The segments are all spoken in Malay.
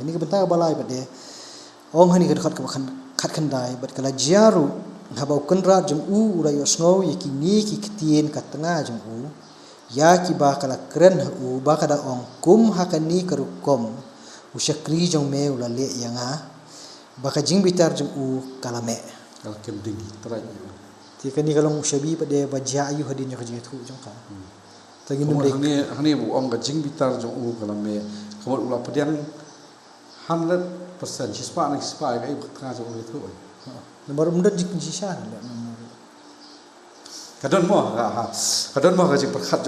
ini kebentar balai pada ong hani kedekat ke kat kendai bat kala jaru ngabau kendra jeng urai osngau ye kini ki ketien kat tengah jeng ya ki ba kala keren ba kada ong kum hakani karukom usyakri jeng me ulale yanga ba ka jing bitar jeng kalame kala kem dingi terai ti kani kalong usyabi pada baja ayu hadin yo kajing thu jeng ka tagi num dek hani bu ong ka jing bitar jeng kalame kamot ula pedian 100% sispa nak sispa ai tengah jeng itu nomor mundat jing sisa kadon mo ka jing perkhat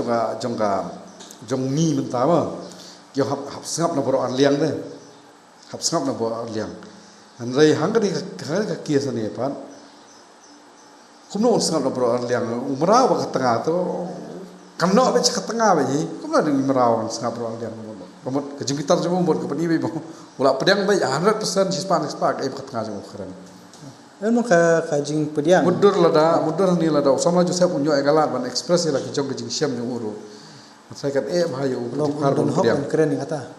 jong ni mentah ma yo hap sengap na boro an liang de hap sengap na boro an liang an rei hang ka kia sani pan kumno sengap na boro an liang umrau ba ka tengah tu kamno ba ka tengah ba ni kumno ding umrau sengap boro an liang komot ka jing bitar jong bot ka pani ba ula pedang ba 100% sispa ai ka tengah jong keren anu ka jing pediang mudur ni lada sama Joseph unyo egalat ban express la ki jong ka jing syam jong uru saya kat bahaya long don hok kan keren ni kata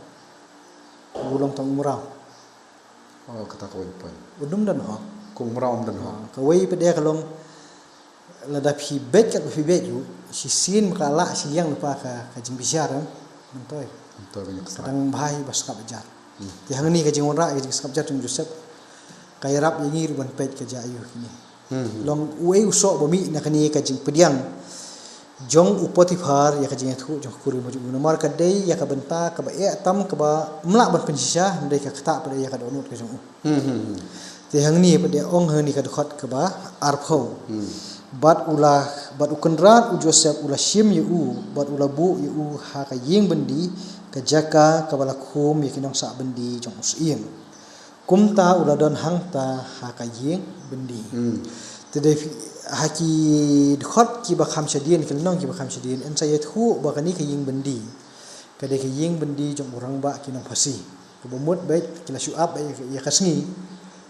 ulong tong umrau oh kata ko pa udum dan hok ko umrau dan hok ka wei pede kalong lada phi bet kat phi bet yu si sin makala si yang lupa ka jing bisyar mentoy banyak kadang bahai bas ka bejar ti hang ni ka jing ora ka jing skap jar tung Joseph kay rap yang ngir ban pet ka jayu kini long wei usok bomi na kani ka jing pediang jong upotifar ya ka jing thu jong kuri maju nomor ka dei ya ka benta ka ba tam ka ba mlak ban pensisa ndai ka kata pada ya ka donut ka jong ti hang ni pada ong hang ni ka dekat ka ba arpho bat ukendrat Joseph ulah shim yu bat ulah bu yu ha ka ying bendi ka jaka ka bala khum ya kinong sa bendi jong usim kumta ulah don hangta ha ka ying bendi tede haki khot ki ba kham shadien ki nong ki ba kham shadien en sayet hu ba kani ka ying bendi ka de ka ying bendi jong urang ba ki nong phasi ko bomut baik ki la syuab ya kasngi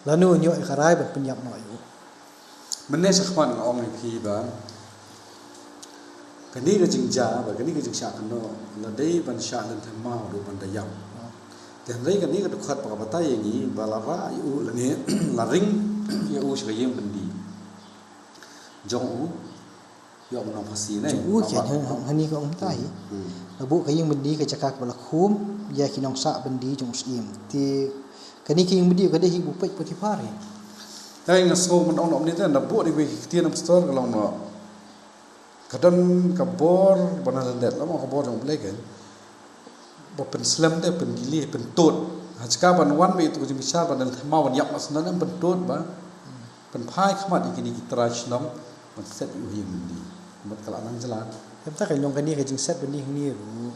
lanu nyo ka rai ba penyap no yu menne sakhman ong ki ba kani ka jing ja ba kani ka jing sha kan no la dei ban sha dan thama do ban da yam dan rei kani ka khot pa ba ta yengi balara yu la ne la ring ya u shi ka ying bendi jong u yo no phasi ne u chen hani ko ong tai abu ka ying bendi ka cakak bala khum ya kinong sa bendi jong usim ti kani ki ying bendi ka de hi bu pet potifare tai ngaso man ong ni ta na bu di we tian pastor ka long no kadang kabor banalan det lama kabor jong bleken bo pen slam de pen gili pen tot hajka ban wan me tu jing bisa ban thama wan yak mas nan pen tot ba pen phai khmat ikini kitra chnong man set yu him di mat kala nang jalan em ta kai long kani ka jing set bendi ni ru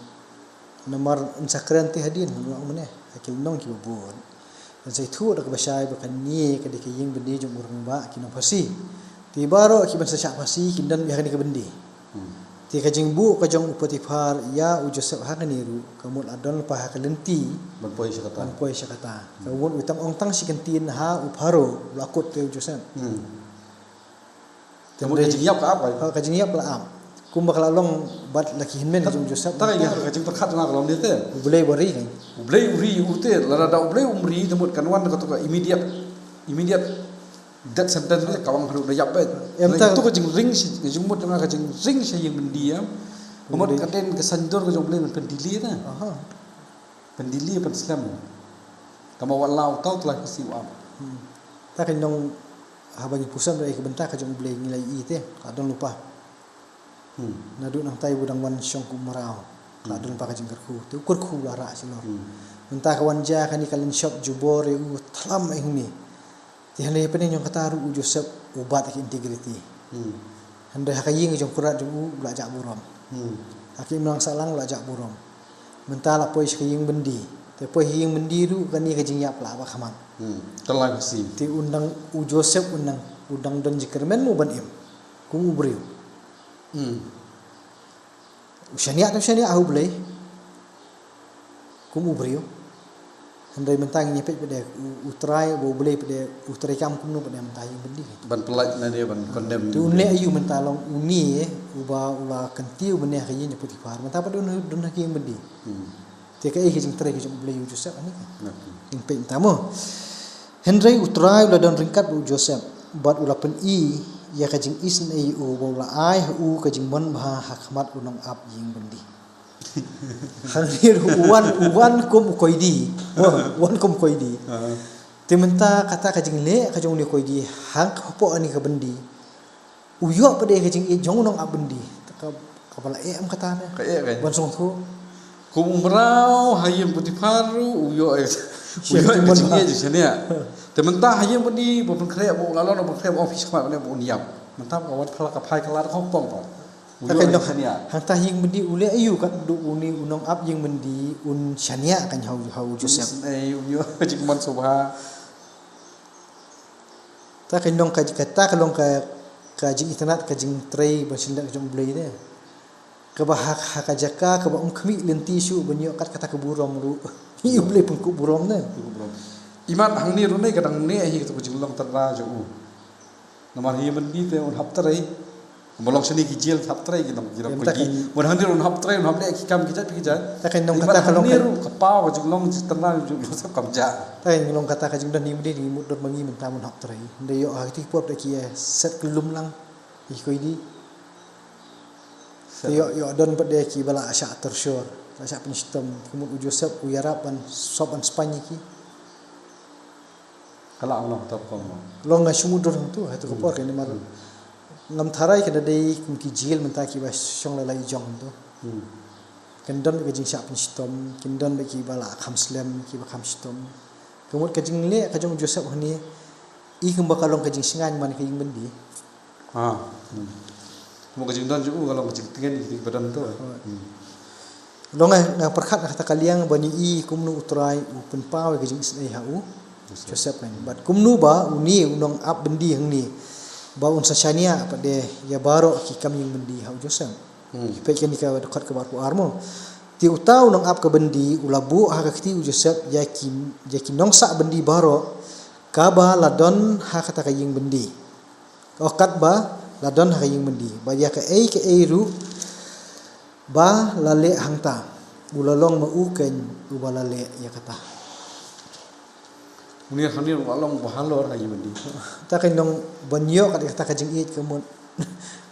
nomor unsakran ti hadin long mane akil nong ki bobon dan sai thu dak basai ba kani ka de ying bendi jong urang ba kinong phasi ti baro ki ban sa phasi kindan bi kani ka bendi ti ka jing bu ka jong upotifar ya u Joseph ha kani ru kamul adon pa ha kalenti ban poi syakata ka won utang ong tang sikentin ha uparo lakut te Joseph kamu ka jing yap ka apa ka jing yap la am kum bakal long bat laki hinmen jong Joseph ta ya ka jing perkhat na kalom ni te boleh bari kan boleh uri ute la da boleh umri temut kan wan ka to ka immediate that sentence ni kawang haru da yap bet em ta tu ka jing ring si jing mut ka jing ring si yang mendiam komot ka ten ka sandur ka jong boleh men pendili ta pendili pen slam kama walau tau telah kisi wa ta kan dong ha bagi pusam dari ke bentak ka jong boleh ngilai i te ka don lupa nadu nang tai budang wan syong ku marau ka don pa ka jing kerku tu kurku lara silor mentah ka wan ja kan ikalin shop jubor yu tlam ai huni ti hale pe nyong kata ru Joseph ubat ki integrity hande ha ka ying jong kurat jong la jak burom hakim nang salang la jak burom mentah la poi ka ying bendi te poi ying bendi ru kan ni ka jing yap la ba khamam telah si ti undang u Joseph undang don jikermen mu ban im ku ubriu usyania ahu boleh ku ubriu handai mentang nyepet pada utrai bo boleh pada utrai kam kunu pada mentang bendi ban pelaj na dia ban condemn tu unle ayu mentalong uni uba ula kentiu benih kayi nyepet par mentang pada don hakim bendi Tika ke jing trai ke jong beli Joseph ani kan. Yang pe tamo. Henry utrai ula dan ringkat bu Joseph. Bat ula pen ya ka jing isn ai u bola ai u ka jing mon bah hakmat unong ap ying bendi. Hanir uwan kum koidi. Wan kum koidi. Timenta kata ka jing le ka jong le koidi hang po ani ka bendi. Uyo pa de ka jing jong unong ap bendi. Kepala em katanya. Kan. Bansong tu. Kumrau hayam putih paru uyo kecingnya di sini ya. Tementah hayam putih bukan kerja bu lalu bukan kerja office kemana bu niam. Mentah kawan pelak kapai kelar kompong kok. Uyo di sini ya. Hang tahing bendi ule ayu kat du uni unong up yang bendi un shania kan hau Joseph. Uyo kecing man subha. Tak kendong kata kalau kajing internet kajing tray bersindak kajing beli dia. Kebahak hakajaka keba kami lenti syu banyo kat kata keburom ru. Iu beli pengku burom ne. Iman hang ni runai kadang ne hi tu kujing long terra jo. Nomor hi mendi te un hap trai. Molong seni kijil hap trai ki nong jirap kuji. Mun hang ni un hap trai un hap le ki kam kijat pikijat. Tak kendong kata kalau ni ru kapau kujing long terra jo sab kamja. Tak kendong kata kajing dan ni mudi ni mudot mangi mentamun hap trai. Ndeyo hati pop de ki set kelum lang. Ikoi di yo don pada ki bala asya tersyur asya penyistem kemudian Joseph uyarapan sopan Spanyol ki kala Allah tab kom long ngasumudur tu hatu kopor kan mar ngam tharai kada dei ki jil menta ki bas syong lalai jong tu kendon ke jing sya penyistem kendon ki bala khamslam ki ba khamstem kemudian ke jing le ka jong Joseph ni I kembakalong ke jing singan man ke jing bendi Mau kecing dan juga kalau kecing tinggi di badan tu. Long nga perkhat kata kaliang bani I kumnu utrai upen pau kecing isnai hau Joseph kan. Bat kumnu ba uni unong ap bendi hang ni. Ba un sashania pada ya baro ki kami bendi hau Joseph. Pekan ka dekat ke barku armo. Ti utau unong ap ke bendi ulabu ha ka ti Joseph yakin nong sa bendi baro ka ba ladon ha kata kaying bendi. Okat ba ladon haying mendi ba ya ke ru ba lale hangta ulalong mauken ubalale ya kata munir hanir walong bahalor haying mendi ta kendong banyo kata kajing it kemun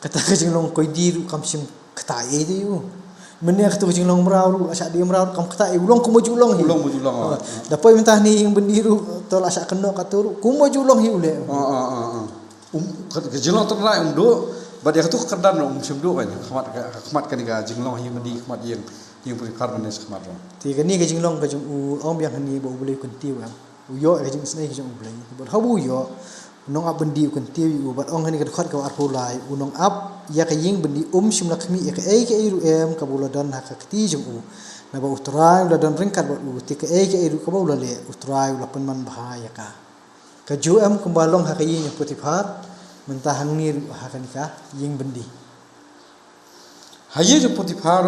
kata kajing long koidiru kamsim kata itu menir kata kajing long meraru asa dia meraru kam kata ulong kumujulong hi ulong mujulong dapat mentah ni yang bendiru tol asa keno katuru kumujulong hi ule kejilong ternak do badia tu kerdan simdo kan khmat kan ga jinglong hi mandi khmat yang puri karbones khmat ro ti kan ni ga jinglong ga jung om yang ni bo boleh kuntiu kan uyo ga jing snai ga jung boleh but habu yo nong ab bendi kuntiu u bat ong ni ga khat ka arpo lai unong ab ya ka ying bendi simla khmi ya ka ru em ka buladan ha ka ti jung u na ba utrai la dan ringkat ba u ti ka ru ka ba ulale utrai la pen man bahaya ka ju em kumbalong ha ka ying Potifar mentahang ni hakanika ying bendi haye jo Potifar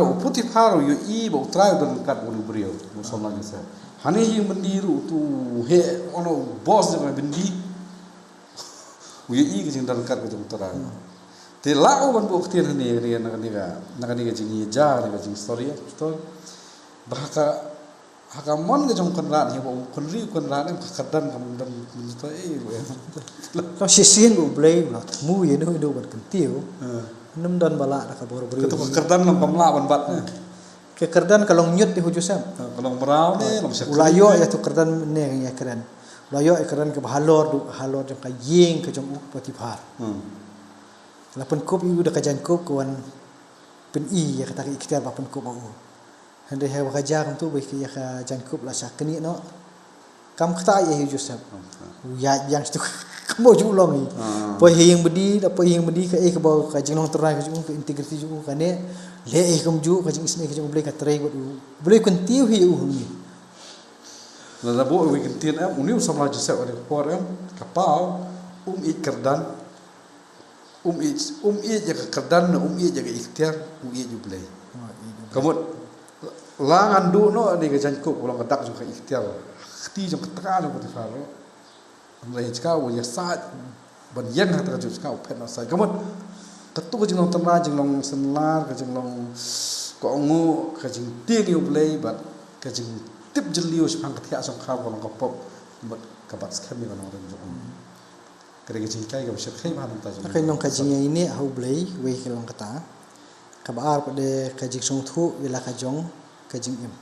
yo I ba utrai dan kat bulu brio musalla ni sa hani ying bendi ru tu he ono boss de bendi u yo I ke dan kat ko utrai te lao ban bu khtian ni nakani ga jing ja ga jing story bahaka hakamon ke jong konran he bo konran em kadan kam dan to ka sisin bu blay la mu ye no do ban kentiu nem dan bala ka bor bor ketu kerdan lam kamla ban bat ke kerdan kalong nyut di hujusam kalong merau ne lam sak ulayo ya tu kerdan ne ya keren ulayo kerdan ke halor jong ka ying ke jong Potifar la pen kop yu da ka jan kop kawan pen I ya kata ikhtiar ba pen kop au Hande hai wakaja kam tu baik ya ka jangkup la sakni no kam kata ya Joseph ya yang tu kamo julong ni poi yang bedi da poi yang bedi ka ke bau ka jinglong terai ka jung ke integriti jung ka ne le kam ju ka jing isne ka jung boleh ka terai boleh kun tiu hi u ni la bo we kintin am uni samla Joseph ada por am kapau I kerdan I ya kerdan I ya ikhtiar I ju boleh kamut langan du no ni ga janko ulang kadak juga ikhtiar khti jong ketaka jong Potifar amrai chka wo ya sa ban yen ha ta ju chka phen sa kamot ketu jing long senlar ka jing long ko ngu ka jing ti ni blai bat kajing tip jeliu sepang ketia song kau kalau kapop buat kabat skam yang orang jom kira kajing kai kau bisa kai mana tajuk Akai nong kajing yang ini hau blay wei kelong kata kabar pada kajing song thu bila kajong kajing im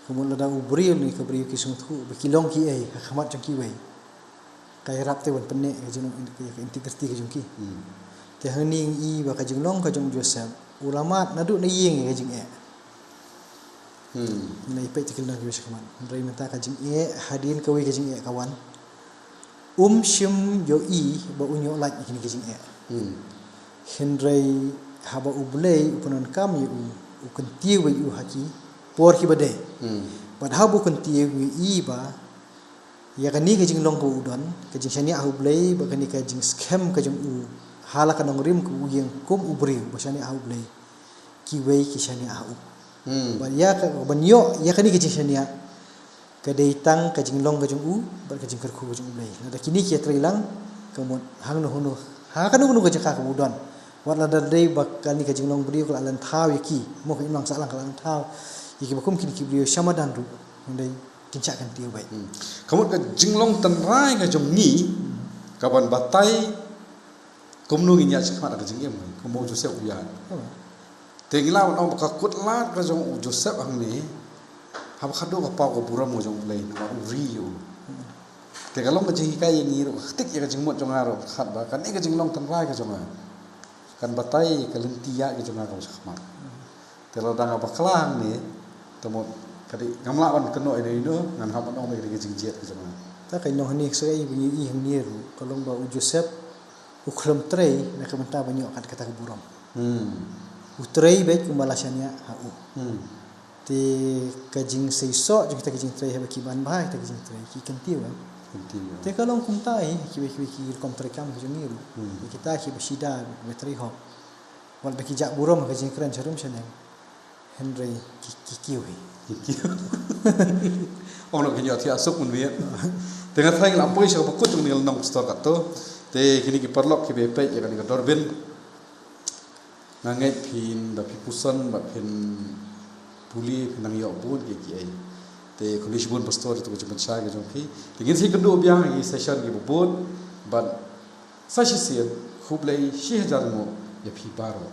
kemudian ada ubri ni kabri ki song thu bekilong ki ai khamat jong ki wei kai rap te wan penne kajing integriti kajong ki te haning i ba kajing long kajong Joseph ulama nadu na yeng kajing nai pe tikil na kibes kaman rai menta kajing hadin kawi kajing kawan shim yo i ba unyo lak kini kajing henrai haba ublei upunan kam yu ukunti we u haki por ki bade bad habu kunti we i ba ya kani kajing long ko udon kajing shani ublei ba kani kajing scam kajing u halakan ngrim ku yang kum ubri ba shani ublei ki we ki shani u ba ya ka banyo ya kani kajing shani kadai tang kajing long kajing u ba kajing kerku kajing ublei ada kini ki trilang kemud hang no hono ha kan no kajing ka udon wat la dai bakal ni kajing long brio kala lan thau yaki mo ka imang salang kala lan thau yaki bakum kini ki brio samadan du ndai kincak kan tiu bai kamu kajing long tan rai ka jong ni kawan batai kumnu ngi nya sakmat kajing em kamu Joseph uyan tengila on ka kutlat ka jong Joseph ang ni ha ba khadu ka pa ko buram mo jong lain ma uri yo te kalong kajing kai ni ro tik ya kajing mo jong aro khat ba kan ni kajing long tan rai ka jong kan batai kalentia gitu na kau sakmat telo dang apa kelang ni temo kadi ngamla on keno ini ngan hab on me kadi jingjet gitu na ta kai no hani sai bunyi i hang ru kalong ba Joseph ukhlam trei na ka menta banyo kat kata buram utrei baik kumbalasanya hau te kajing seiso kita kajing trei ha ki ban bai ta kajing trei ki kentiu te kalong kumtai ki kontrekam ke jemiru kita ki besida betri hok wal beki jak buram ke jing kran charum chane Henry ki kiwi ono kinyo ti asuk mun wi tengah thai ngam poi sa bakut ngil nong store kato te kini ki perlok ki bepe ya kan ka dorben nangai pin da pi pusan ba pin puli nang yo bun ki ai te kondisi bun pastor itu macam saya gitu ki tingin si kedua biang i session ki bun but sashi sih hublei 6000 mo ya pi baro